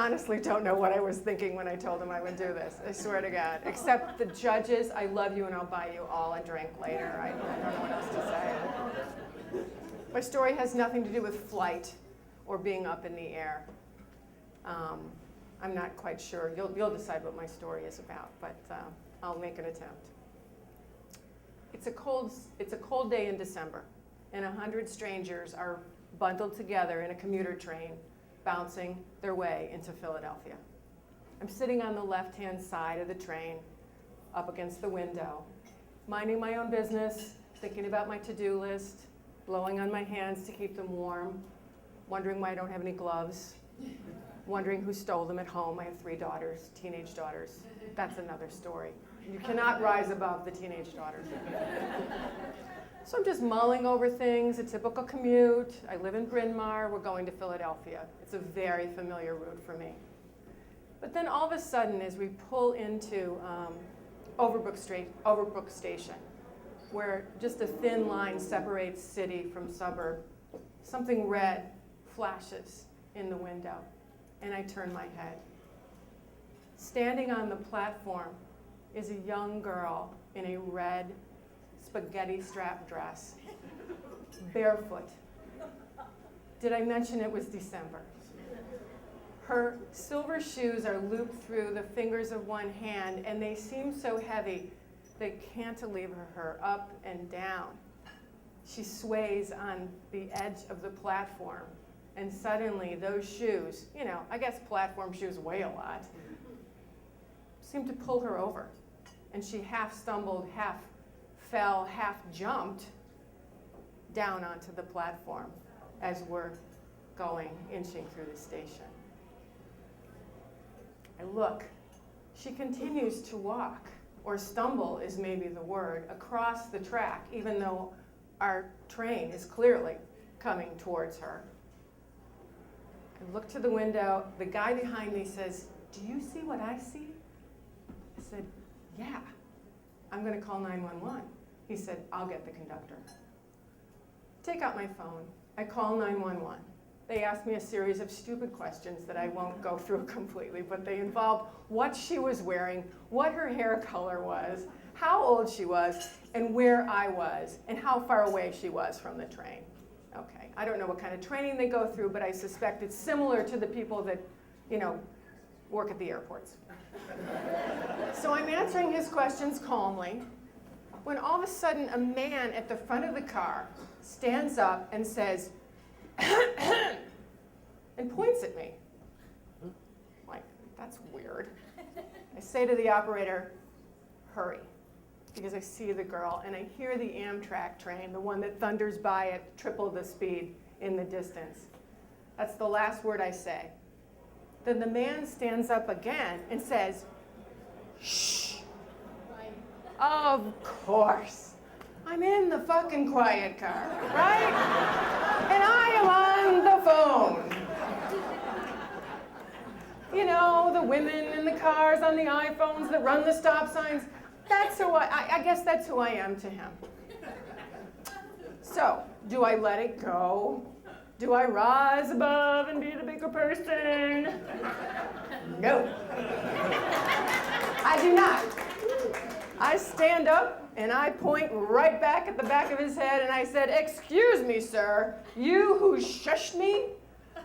honestly don't know what I was thinking when I told him I would do this. I swear to God. Except the judges, I love you and I'll buy you all a drink later. I don't know what else to say. My story has nothing to do with flight or being up in the air. I'm not quite sure. You'll decide what my story is about, but I'll make an attempt. It's a cold day in December, and 100 strangers are bundled together in a commuter train, bouncing their way into Philadelphia. I'm sitting on the left-hand side of the train, up against the window, minding my own business, thinking about my to-do list, blowing on my hands to keep them warm, wondering why I don't have any gloves, wondering who stole them at home. I have 3 daughters, teenage daughters. That's another story. You cannot rise above the teenage daughters. So I'm just mulling over things, a typical commute. I live in Bryn Mawr. We're going to Philadelphia. It's a very familiar route for me. But then all of a sudden, as we pull into Overbrook Station, where just a thin line separates city from suburb, something red flashes in the window, and I turn my head. Standing on the platform is a young girl in a red spaghetti strap dress, barefoot. Did I mention it was December? Her silver shoes are looped through the fingers of one hand, and they seem so heavy they cantilever her up and down. She sways on the edge of the platform, and suddenly those shoes, I guess platform shoes weigh a lot, seem to pull her over. And she half stumbled, half fell, half jumped down onto the platform as we're inching through the station. I look. She continues to walk, or stumble is maybe the word, across the track, even though our train is clearly coming towards her. I look to the window. The guy behind me says, "Do you see what I see?" I said, "Yeah, I'm going to call 911. He said, "I'll get the conductor." Take out my phone. I call 911. They asked me a series of stupid questions that I won't go through completely, but they involved what she was wearing, what her hair color was, how old she was, and where I was, and how far away she was from the train. Okay, I don't know what kind of training they go through, but I suspect it's similar to the people that, work at the airports. So I'm answering his questions calmly, when all of a sudden a man at the front of the car stands up and says, and points at me. Like, that's weird. I say to the operator, "Hurry," because I see the girl and I hear the Amtrak train, the one that thunders by at triple the speed in the distance. That's the last word I say. Then the man stands up again and says, "Shh." Of course. I'm in the fucking quiet car, right? And I am on the phone. The women in the cars on the iPhones that run the stop signs. That's who I guess that's who I am to him. So, do I let it go? Do I rise above and be the bigger person? No. I do not. I stand up and I point right back at the back of his head and I said, "Excuse me, sir, you who shushed me,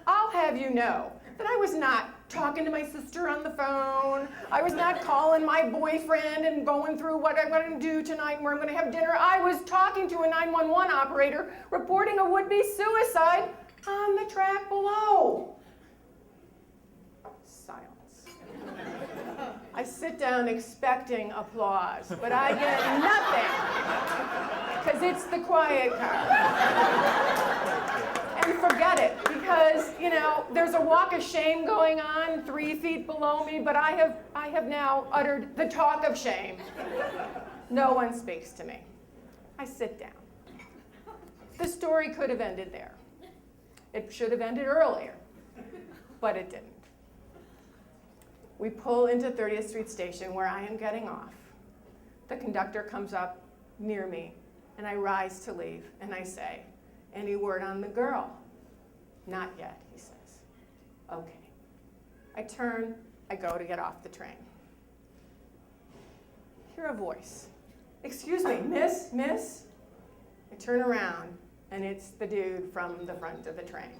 I'll have you know that I was not talking to my sister on the phone. I was not calling my boyfriend and going through what I'm going to do tonight and where I'm going to have dinner. I was talking to a 911 operator reporting a would-be suicide on the track below." Silence. I sit down expecting applause, but I get nothing because it's the quiet car. And forget it, because, there's a walk of shame going on 3 feet below me, but I have now uttered the talk of shame. No one speaks to me. I sit down. The story could have ended there. It should have ended earlier, but it didn't. We pull into 30th Street Station where I am getting off. The conductor comes up near me, and I rise to leave, and I say, "Any word on the girl?" "Not yet," he says. "Okay." I turn, I go to get off the train. Hear a voice. Excuse me, miss? I turn around, and it's the dude from the front of the train.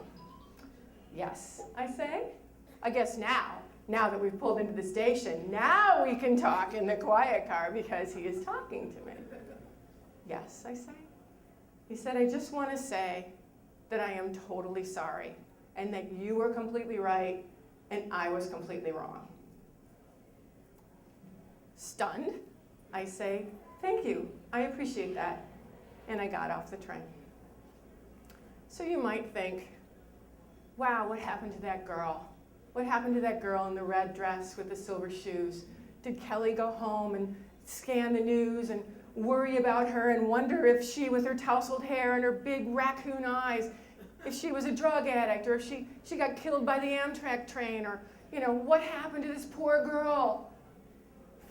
Yes, I say. I guess now that we've pulled into the station, now we can talk in the quiet car because he is talking to me. Yes, I say. He said, I just want to say that I am totally sorry and that you were completely right and I was completely wrong. Stunned, I say, thank you, I appreciate that. And I got off the train. So you might think, wow, what happened to that girl? What happened to that girl in the red dress with the silver shoes? Did Kelly go home and scan the news and worry about her and wonder if she, with her tousled hair and her big raccoon eyes, if she was a drug addict or if she got killed by the Amtrak train or, what happened to this poor girl?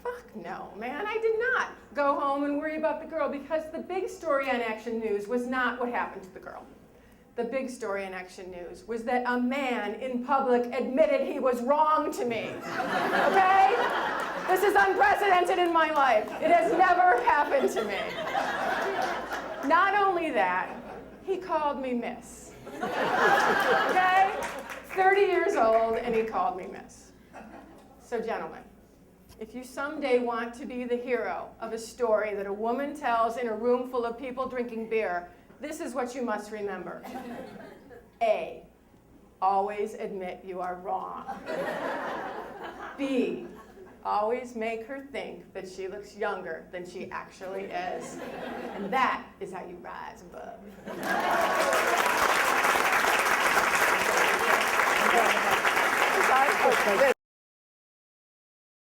Fuck no, man, I did not go home and worry about the girl because the big story on Action News was not what happened to the girl. The big story in Action News was that a man in public admitted he was wrong to me, okay? This is unprecedented in my life. It has never happened to me. Not only that, he called me miss, okay? 30 years old and he called me miss. So gentlemen, if you someday want to be the hero of a story that a woman tells in a room full of people drinking beer, this is what you must remember. A, always admit you are wrong. B, always make her think that she looks younger than she actually is. And that is how you rise above.